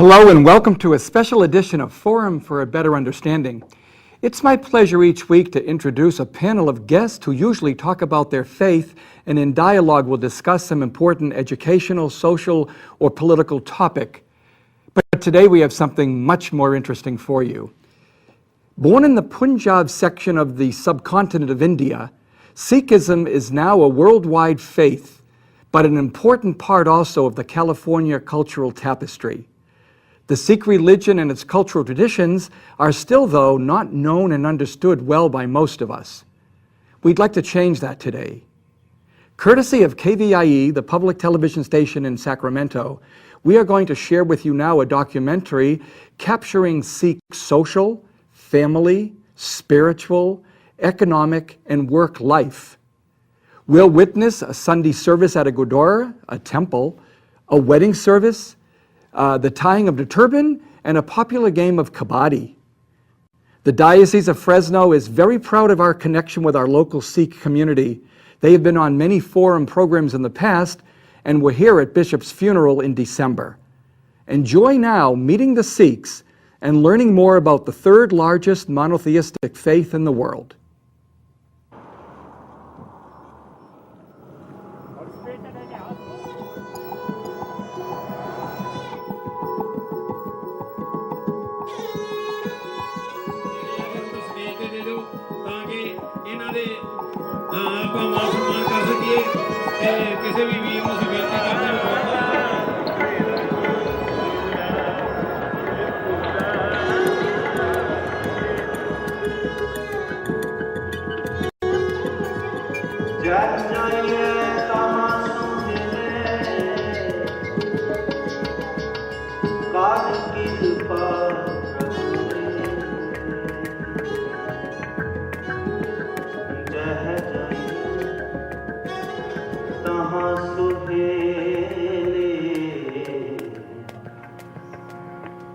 Hello and welcome to a special edition of Forum for a Better Understanding. It's my pleasure each week to introduce a panel of guests who usually talk about their faith and in dialogue will discuss some important educational, social, or political topic. But today we have something much more interesting for you. Born in the Punjab section of the subcontinent of India, Sikhism is now a worldwide faith, but an important part also of the California cultural tapestry. The Sikh religion and its cultural traditions are still, though, not known and understood well by most of us. We'd like to change that today. Courtesy of KVIE, the public television station in Sacramento, we are going to share with you now a documentary capturing Sikh social, family, spiritual, economic, and work life. We'll witness a Sunday service at a gurdwara, a temple, a wedding service, the tying of the turban, and a popular game of kabaddi. The Diocese of Fresno is very proud of our connection with our local Sikh community. They have been on many forum programs in the past and were here at Bishop's funeral in December. Enjoy now meeting the Sikhs and learning more about the third largest monotheistic faith in the world.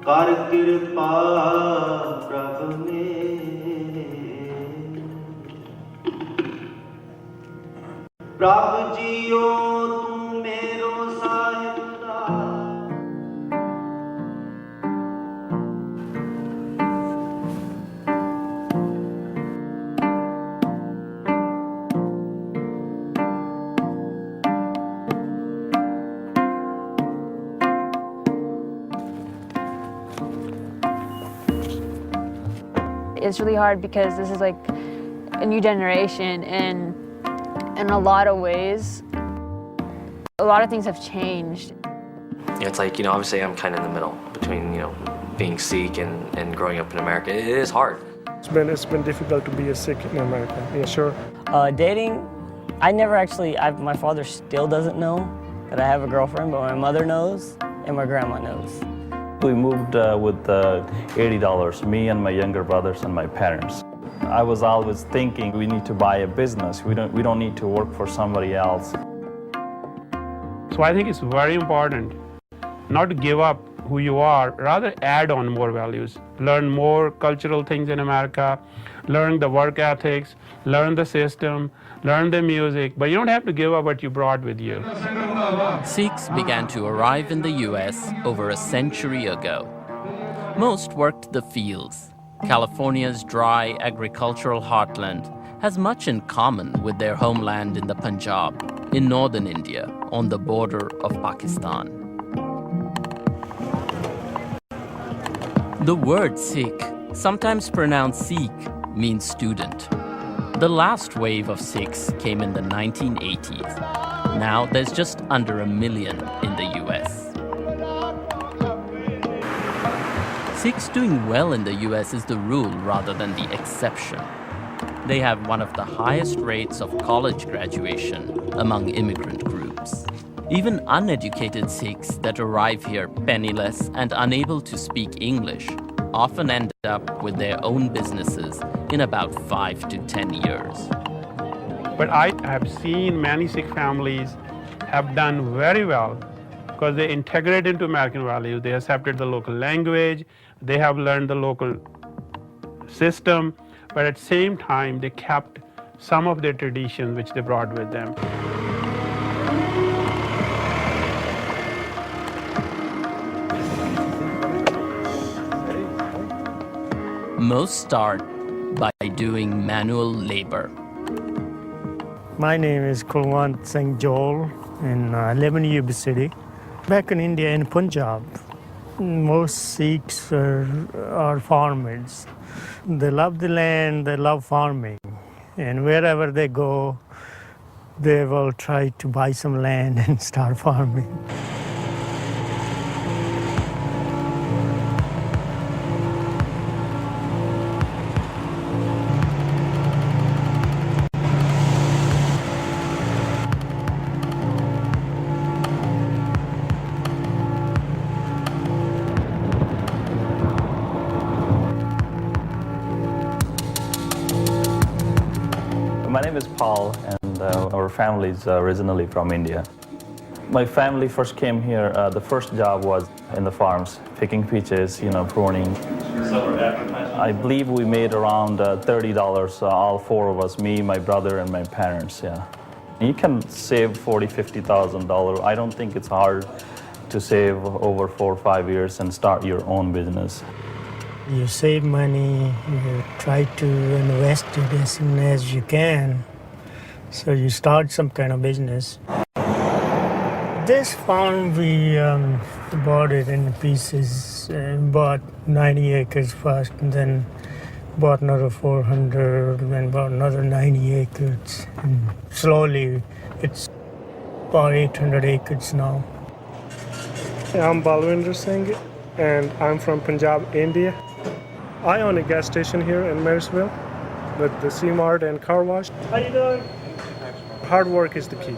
ਕਰ ਕਿਰਪਾ ਪ੍ਰਭ ਨੇ ਪ੍ਰਭ JIO ਤੂੰ ਮੇਰੋ ਸਾਹਿਬ ਦਾ It's really hard because this is like a new generation, and in a lot of ways, a lot of things have changed. It's like, obviously I'm kind of in the middle between, being Sikh and growing up in America. It is hard. It's been difficult to be a Sikh in America, yeah, sure. Dating, my father still doesn't know that I have a girlfriend, but my mother knows and my grandma knows. We moved with $80, me and my younger brothers and my parents. I was always thinking we need to buy a business. We don't need to work for somebody else. So I think it's very important not to give up who you are, rather add on more values. Learn more cultural things in America, learn the work ethics, learn the system, learn the music, but you don't have to give up what you brought with you. Sikhs began to arrive in the US over a century ago. Most worked the fields. California's dry agricultural heartland has much in common with their homeland in the Punjab, in northern India, on the border of Pakistan. The word Sikh, sometimes pronounced Sikh, means student. The last wave of Sikhs came in the 1980s. Now there's just under 1 million in the US. Sikhs doing well in the US is the rule rather than the exception. They have one of the highest rates of college graduation among immigrant groups. Even uneducated Sikhs that arrive here penniless and unable to speak English often end up with their own businesses in about 5 to 10 years. But I have seen many Sikh families have done very well because they integrate into American values. They accepted the local language, they have learned the local system, but at the same time they kept some of their traditions which they brought with them. Most start by doing manual labor. My name is Kulwant Singh Joel, and I live in Yuba City. Back in India, in Punjab, most Sikhs are farmers. They love the land, they love farming. And wherever they go, they will try to buy some land and start farming. My name is Paul, and our family is originally from India. My family first came here, the first job was in the farms, picking peaches, pruning. I believe we made around $30, all four of us, me, my brother, and my parents, yeah. You can save $40,000, $50,000. I don't think it's hard to save over 4 or 5 years and start your own business. You save money, you try to invest it as soon as you can, so you start some kind of business. This farm, we bought it in pieces, bought 90 acres first, and then bought another 400, and bought another 90 acres. And slowly, it's about 800 acres now. I'm Balwinder Singh, and I'm from Punjab, India. I own a gas station here in Marysville with the C-Mart and car wash. How you doing? Hard work is the key.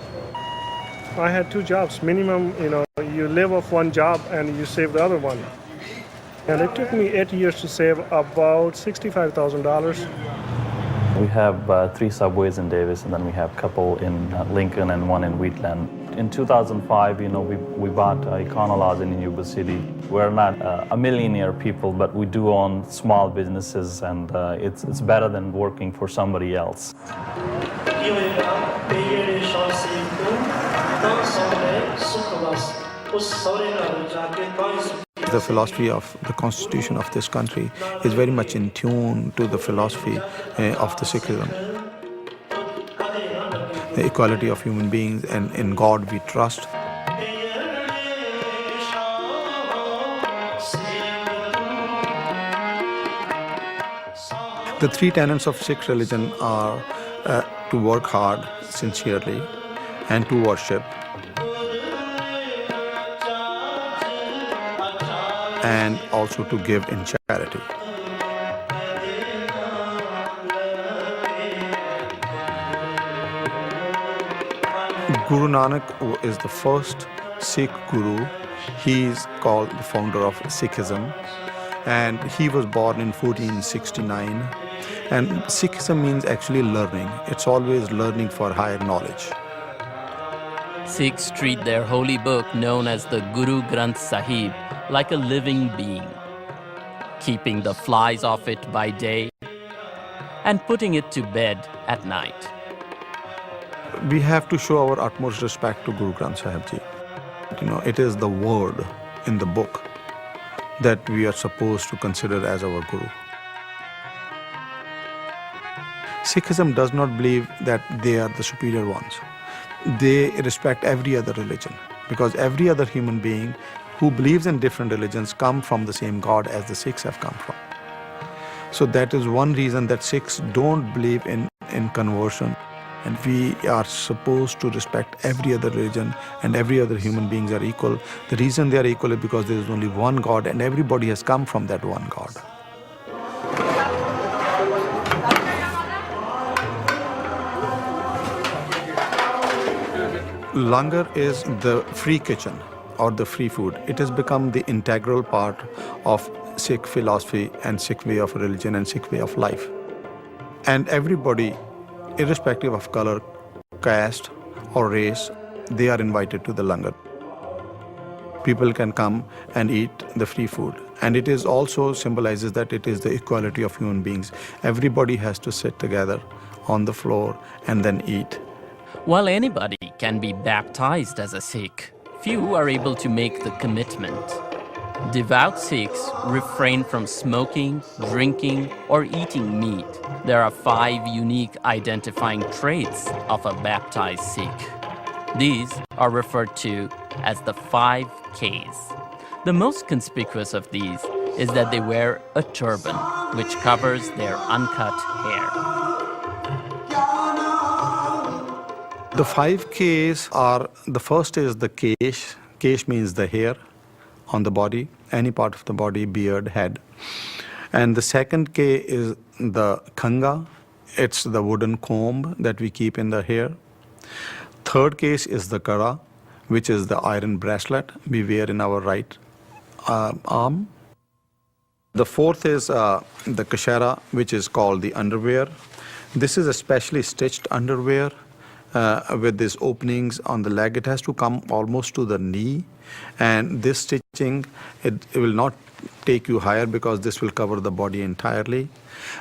I had 2 jobs. Minimum, you live off one job and you save the other one. And it took me 8 years to save about $65,000. We have 3 subways in Davis, and then we have a couple in Lincoln and one in Wheatland. In 2005, we bought Econolodge in Yuba City. We're not a millionaire people, but we do own small businesses, and it's better than working for somebody else. The philosophy of the constitution of this country is very much in tune to the philosophy of the Sikhism. The equality of human beings, and in God we trust. The 3 tenets of Sikh religion are to work hard, sincerely, and to worship, and also to give in charity. Guru Nanak is the first Sikh Guru. He is called the founder of Sikhism, and he was born in 1469. And Sikhism means actually learning. It's always learning for higher knowledge. Sikhs treat their holy book, known as the Guru Granth Sahib, like a living being, keeping the flies off it by day and putting it to bed at night. We have to show our utmost respect to Guru Granth Sahib Ji. It is the word in the book that we are supposed to consider as our Guru. Sikhism does not believe that they are the superior ones. They respect every other religion, because every other human being who believes in different religions come from the same God as the Sikhs have come from. So that is one reason that Sikhs don't believe in conversion. And we are supposed to respect every other religion, and every other human beings are equal. The reason they are equal is because there is only one God, and everybody has come from that one God. Langar is the free kitchen or the free food. It has become the integral part of Sikh philosophy and Sikh way of religion and Sikh way of life. And everybody, irrespective of color, caste or race, they are invited to the langar. People can come and eat the free food. And it is also symbolizes that it is the equality of human beings. Everybody has to sit together on the floor and then eat. While anybody can be baptized as a Sikh, few are able to make the commitment. Devout Sikhs refrain from smoking, drinking, or eating meat. There are 5 unique identifying traits of a baptized Sikh. These are referred to as the 5 Ks. The most conspicuous of these is that they wear a turban, which covers their uncut hair. The 5 Ks are, the first is the kesh. Kesh means the hair on the body, any part of the body, beard, head. And the second K is the khanga. It's the wooden comb that we keep in the hair. Third case is the kara, which is the iron bracelet we wear in our right arm. The fourth is the kashara, which is called the underwear. This is a specially stitched underwear with these openings on the leg. It has to come almost to the knee, and this stitching, it will not take you higher because this will cover the body entirely.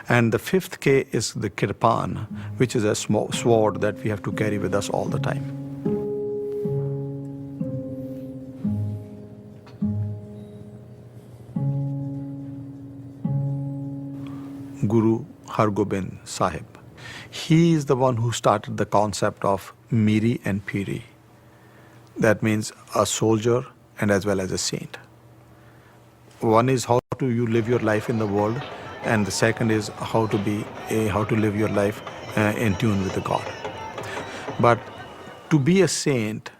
And the fifth K is the kirpan, which is a small sword that we have to carry with us all the time. Guru Hargobind Sahib. He is the one who started the concept of Miri and Piri. That means a soldier and as well as a saint. One is how do you live your life in the world, and the second is how to live your life in tune with the God. But to be a saint,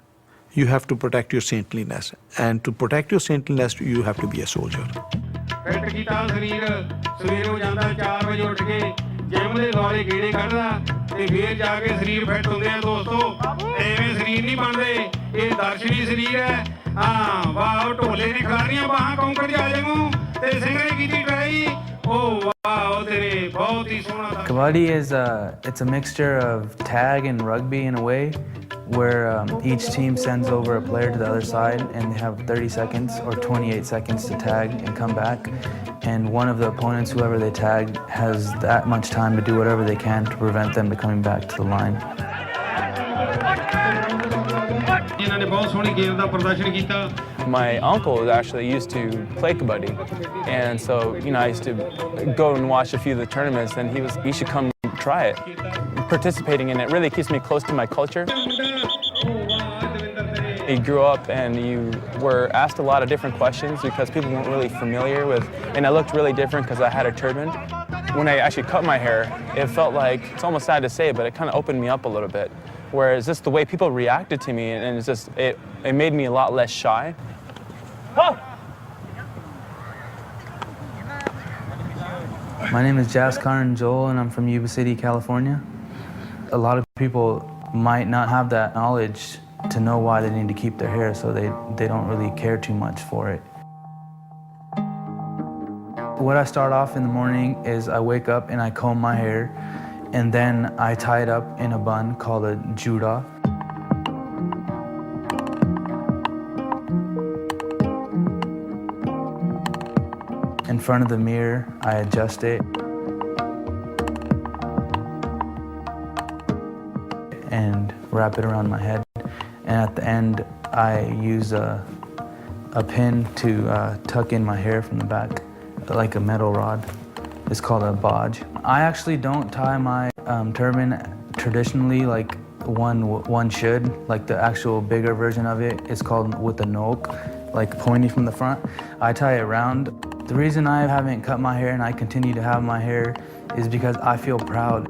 you have to protect your saintliness, and to protect your saintliness, you have to be a soldier. Kabaddi is it's a mixture of tag and rugby in a way, where each team sends over a player to the other side and they have 30 seconds or 28 seconds to tag and come back. And one of the opponents, whoever they tag, has that much time to do whatever they can to prevent them to coming back to the line. My uncle actually used to play kabaddi, and so I used to go and watch a few of the tournaments, and he should come try it. Participating in it really keeps me close to my culture. You grew up and you were asked a lot of different questions because people weren't really familiar with, and I looked really different because I had a turban. When I actually cut my hair, it felt like, it's almost sad to say, but it kind of opened me up a little bit. Whereas just the way people reacted to me, and it made me a lot less shy. My name is Jaskaran Joel, and I'm from Yuba City, California. A lot of people might not have that knowledge to know why they need to keep their hair, so they don't really care too much for it. What I start off in the morning is I wake up and I comb my hair, and then I tie it up in a bun called a juda. In front of the mirror, I adjust it and wrap it around my head. And at the end, I use a pin to tuck in my hair from the back, like a metal rod. It's called a baj. I actually don't tie my turban traditionally like one should. Like the actual bigger version of it is called with a nok, like pointy from the front. I tie it round. The reason I haven't cut my hair and I continue to have my hair is because I feel proud.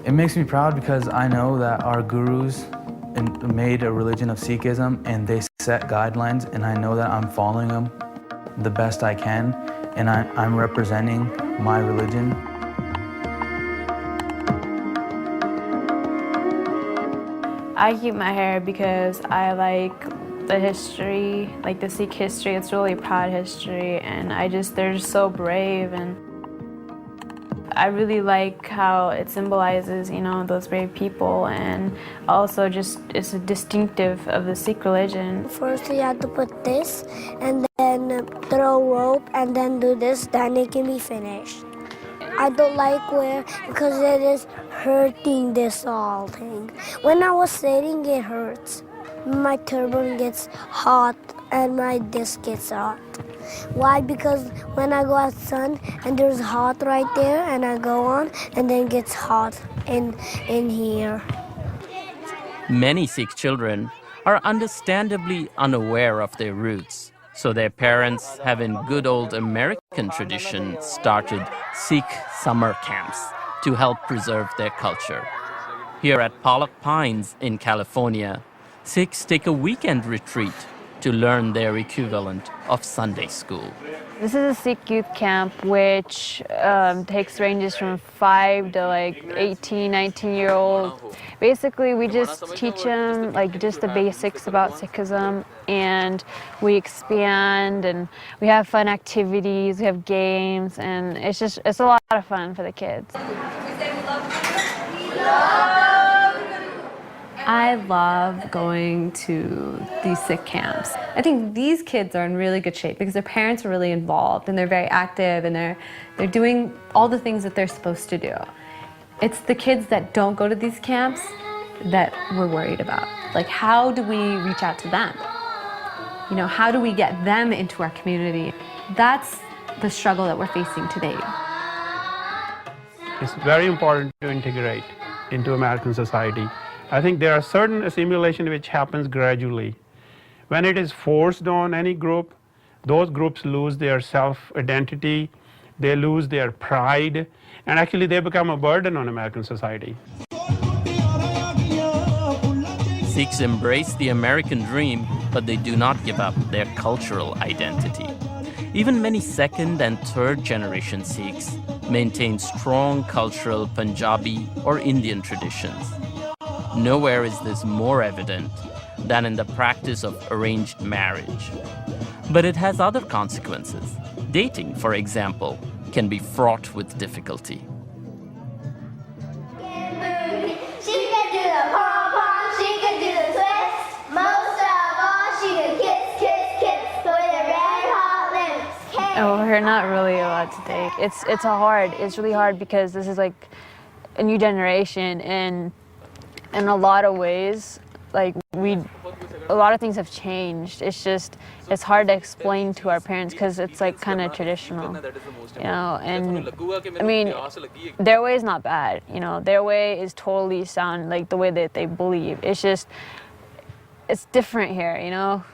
It makes me proud because I know that our gurus made a religion of Sikhism and they set guidelines, and I know that I'm following them the best I can, and I'm representing my religion. I keep my hair because I like the history, like the Sikh history. It's really proud history, and they're just so brave, and I really like how it symbolizes, those brave people, and also just it's a distinctive of the Sikh religion. First you have to put this, and then throw rope, and then do this, then it can be finished. I don't like because it is hurting this all thing. When I was sitting, it hurts. my turban gets hot and my disc gets hot. Why? Because when I go out sun and there's hot right there and I go on and then it gets hot in here. Many Sikh children are understandably unaware of their roots, so their parents have in good old American tradition started Sikh summer camps to help preserve their culture. Here at Pollock Pines in California, Sikhs take a weekend retreat to learn their equivalent of Sunday school. This is a Sikh youth camp which ranges from 5 to like 18, 19-year-old. Basically, we just teach them like just the basics about Sikhism, and we expand and we have fun activities, we have games, and it's a lot of fun for the kids. I love going to these Sikh camps. I think these kids are in really good shape because their parents are really involved and they're very active and they're doing all the things that they're supposed to do. It's the kids that don't go to these camps that we're worried about. Like, how do we reach out to them? You know, how do we get them into our community? That's the struggle that we're facing today. It's very important to integrate into American society. I think there are certain assimilation which happens gradually. When it is forced on any group, those groups lose their self-identity, they lose their pride, and actually they become a burden on American society. Sikhs embrace the American dream, but they do not give up their cultural identity. Even many second and third generation Sikhs maintain strong cultural Punjabi or Indian traditions. Nowhere is this more evident than in the practice of arranged marriage. But it has other consequences. Dating, for example, can be fraught with difficulty. She can do the pom-pom, she can do the twist. Most of all, she can kiss, kiss, kiss with her red hot lips. Oh, we're not really allowed to date. It's really hard because this is like a new generation, and in a lot of ways, like a lot of things have changed. It's hard to explain to our parents because it's like kind of traditional, you know. And I mean, their way is not bad, you know. Their way is totally sound, like the way that they believe. It's different here, you know.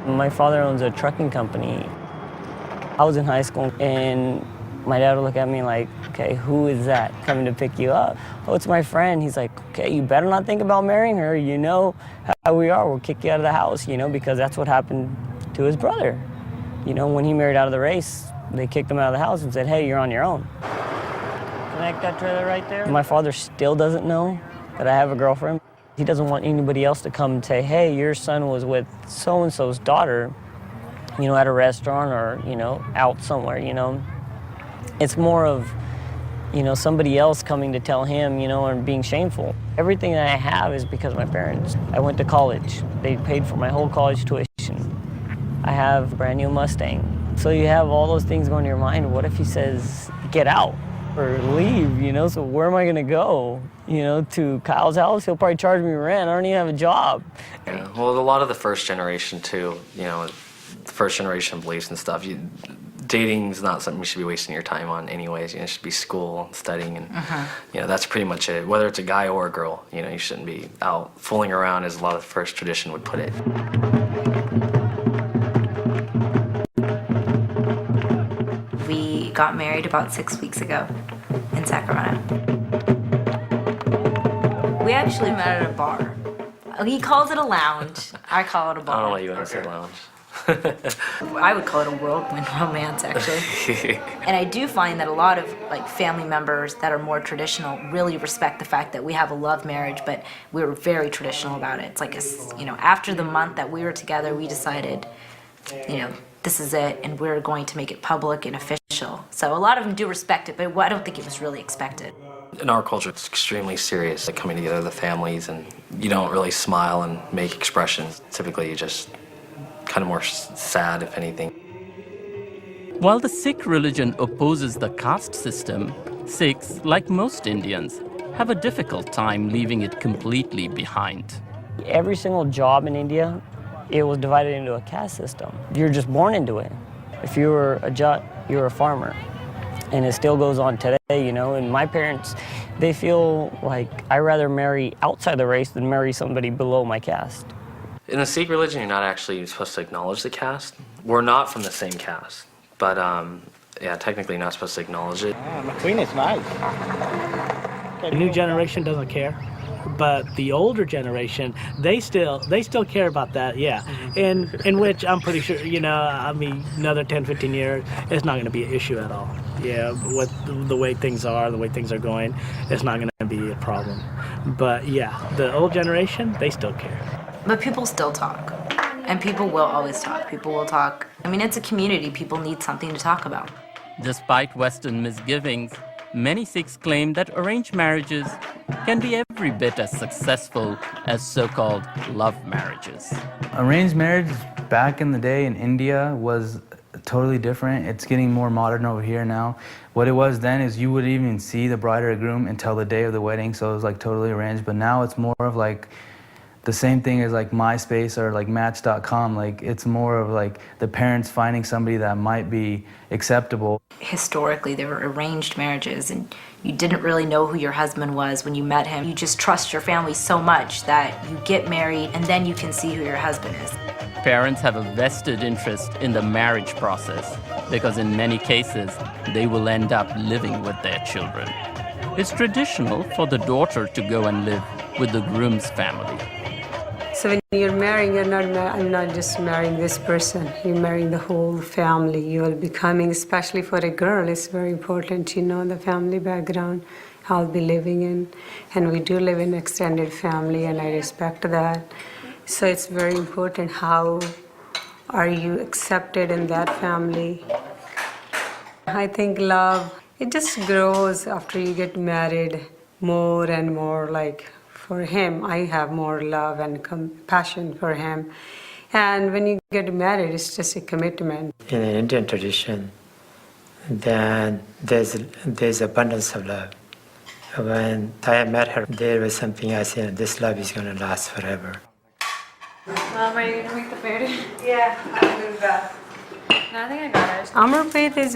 My father owns a trucking company. I was in high school and my dad would look at me like, okay, who is that coming to pick you up? Oh, it's my friend. He's like, okay, you better not think about marrying her. You know how we are. We'll kick you out of the house, you know, because that's what happened to his brother. You know, when he married out of the race, they kicked him out of the house and said, hey, you're on your own. Connect that trailer right there. My father still doesn't know that I have a girlfriend. He doesn't want anybody else to come and say, hey, your son was with so-and-so's daughter, you know, at a restaurant or, you know, out somewhere, you know. It's more of, you know, somebody else coming to tell him, you know, and being shameful. Everything that I have is because of my parents. I went to college. They paid for my whole college tuition. I have a brand new Mustang. So you have all those things going in your mind. What if he says, get out or leave, you know? So where am I going to go? You know, to Kyle's house? He'll probably charge me rent. I don't even have a job. Yeah, well, a lot of the first generation, too, you know, the first generation beliefs and stuff, dating is not something you should be wasting your time on anyways. You know, it should be school, studying, and you know, that's pretty much it. Whether it's a guy or a girl, you know, you shouldn't be out fooling around, as a lot of the first tradition would put it. We got married about 6 weeks ago in Sacramento. We actually met at a bar. He calls it a lounge. I call it a bar. I don't know why you want to say lounge. I would call it a whirlwind romance, actually. And I do find that a lot of like family members that are more traditional really respect the fact that we have a love marriage, but we were very traditional about it. It's like, you know, after the month that we were together, we decided, you know, this is it, and we're going to make it public and official. So a lot of them do respect it, but I don't think it was really expected. In our culture, it's extremely serious, like coming together, the families, and you don't really smile and make expressions. Typically, you just kind of more sad, if anything. While the Sikh religion opposes the caste system, Sikhs, like most Indians, have a difficult time leaving it completely behind. Every single job in India, it was divided into a caste system. You're just born into it. If you were a Jat, you're a farmer. And it still goes on today, you know, and my parents, they feel like I'd rather marry outside the race than marry somebody below my caste. In the Sikh religion, you're not actually supposed to acknowledge the caste. We're not from the same caste, but yeah, technically you're not supposed to acknowledge it. My queen is nice. The new generation doesn't care, but the older generation, they still care about that, yeah. In which I'm pretty sure, you know, I mean, another 10, 15 years, it's not going to be an issue at all. Yeah, with the way things are, the way things are going, it's not going to be a problem. But yeah, the old generation, they still care. But people still talk, and people will always talk. People will talk. I mean, it's a community. People need something to talk about. Despite Western misgivings, many Sikhs claim that arranged marriages can be every bit as successful as so-called love marriages. Arranged marriage back in the day in India was totally different. It's getting more modern over here now. What it was then is you wouldn't even see the bride or groom until the day of the wedding, so it was like totally arranged. But now it's more of like the same thing as like MySpace or like Match.com. Like it's more of like the parents finding somebody that might be acceptable. Historically, there were arranged marriages, and you didn't really know who your husband was when you met him. You just trust your family so much that you get married, and then you can see who your husband is. Parents have a vested interest in the marriage process because in many cases, they will end up living with their children. It's traditional for the daughter to go and live with the groom's family. So when you're marrying, I'm not just marrying this person, you're marrying the whole family. You are becoming, especially for a girl, it's very important to know the family background I'll be living in. And we do live in extended family, and I respect that. So it's very important how are you accepted in that family. I think love, it just grows after you get married more and more. Like for him, I have more love and compassion for him. And when you get married, it's just a commitment. In the Indian tradition, then there's abundance of love. When I met her, there was something I said, this love is going to last forever. Mom, are you going to make the food? Yeah, I'll do that. No, I think I got it. Amarpreet is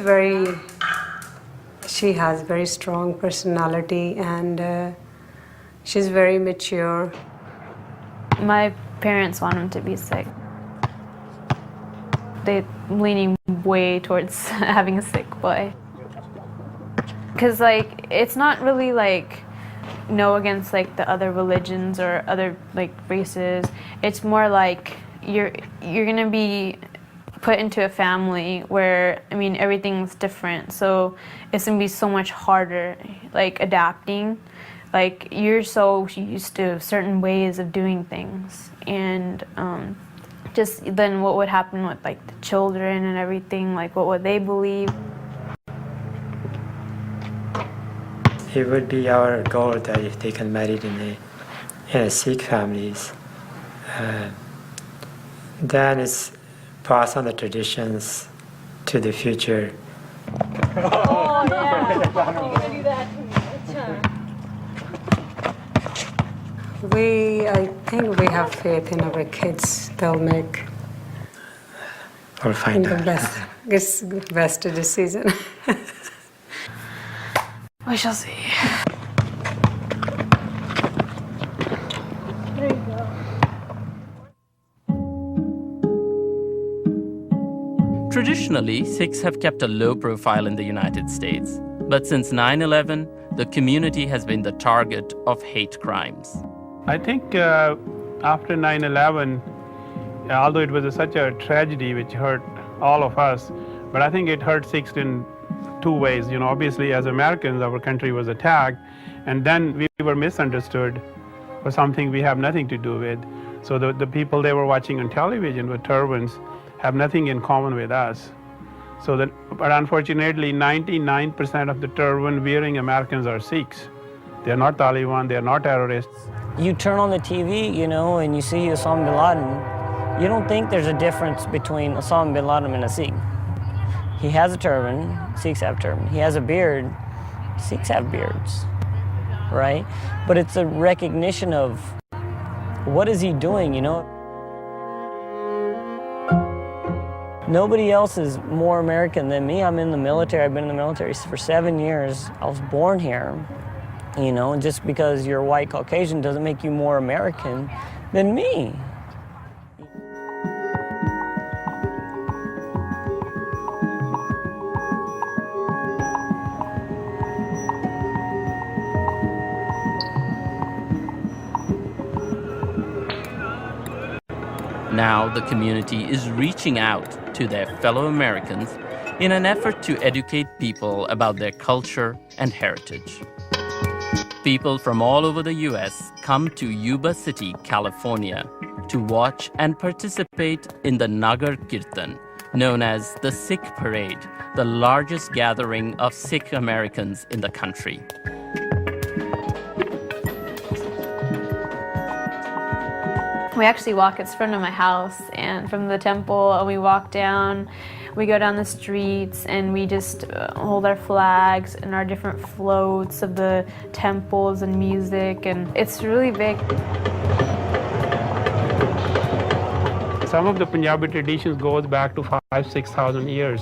she has very strong personality, and she's very mature. My parents want him to be Sikh. They're leaning way towards having a Sikh boy. Because, like, it's not really, like, no against, like, the other religions or other, like, races. It's more like you're going to be put into a family where, I mean, everything's different. So it's going to be so much harder, like, adapting. Like, you're so used to certain ways of doing things. And just then what would happen with, like, the children and everything, like, what would they believe? It would be our goal that if they can marry in Sikh families, then it's pass on the traditions to the future. Oh, yeah. You're gonna do that. I think we have faith in our kids. They'll make We'll find the out. best decision. We shall see. There you go. Traditionally, Sikhs have kept a low profile in the United States, but since 9/11, the community has been the target of hate crimes. I think after 9/11, although it was such a tragedy which hurt all of us, but I think it hurt Sikhs in two ways. You know, obviously as Americans, our country was attacked, and then we were misunderstood for something we have nothing to do with. So the people they were watching on television with turbans have nothing in common with us. But unfortunately, 99% of the turban-wearing Americans are Sikhs. They're not Taliban, they're not terrorists. You turn on the TV, you know, and you see Osama bin Laden, you don't think there's a difference between Osama bin Laden and a Sikh. He has a turban, Sikhs have turban. He has a beard, Sikhs have beards. right? But it's a recognition of what is he doing, you know? Nobody else is more American than me. I'm in the military. I've been in the military for 7 years. I was born here, you know, and just because you're white Caucasian doesn't make you more American than me. Now the community is reaching out to their fellow Americans in an effort to educate people about their culture and heritage. People from all over the U.S. come to Yuba City, California, to watch and participate in the Nagar Kirtan, known as the Sikh Parade, the largest gathering of Sikh Americans in the country. We actually walk, it's in front of my house, and from the temple, and we walk down, we go down the streets, and we just hold our flags and our different floats of the temples and music, and it's really big. Some of the Punjabi traditions goes back to 5,000-6,000 years.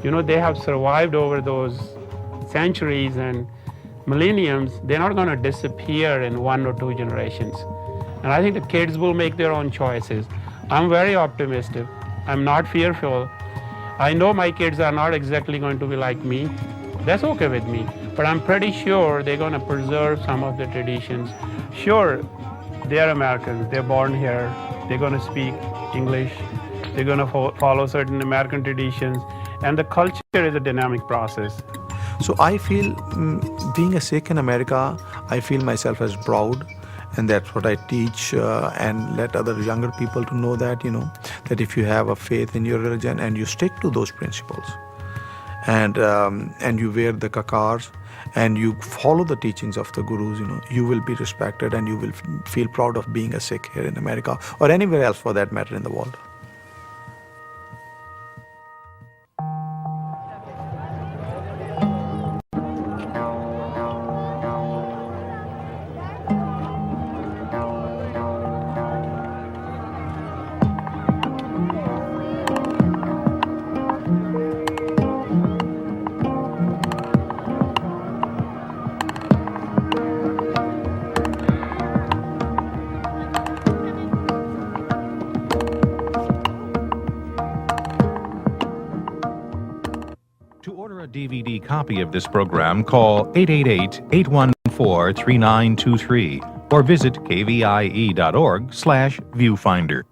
You know, they have survived over those centuries and millenniums. They're not going to disappear in 1 or 2 generations. And I think the kids will make their own choices. I'm very optimistic. I'm not fearful. I know my kids are not exactly going to be like me. That's okay with me. But I'm pretty sure they're going to preserve some of the traditions. Sure, they're Americans. They're born here. They're going to speak English. They're going to follow certain American traditions. And the culture is a dynamic process. So I feel, being a Sikh in America, I feel myself as proud. And that's what I teach and let other younger people to know that, you know, that if you have a faith in your religion and you stick to those principles and you wear the kakars and you follow the teachings of the gurus, you know, you will be respected and you will feel proud of being a Sikh here in America or anywhere else for that matter in the world. DVD copy of this program, call 888-814-3923 or visit kvie.org/viewfinder.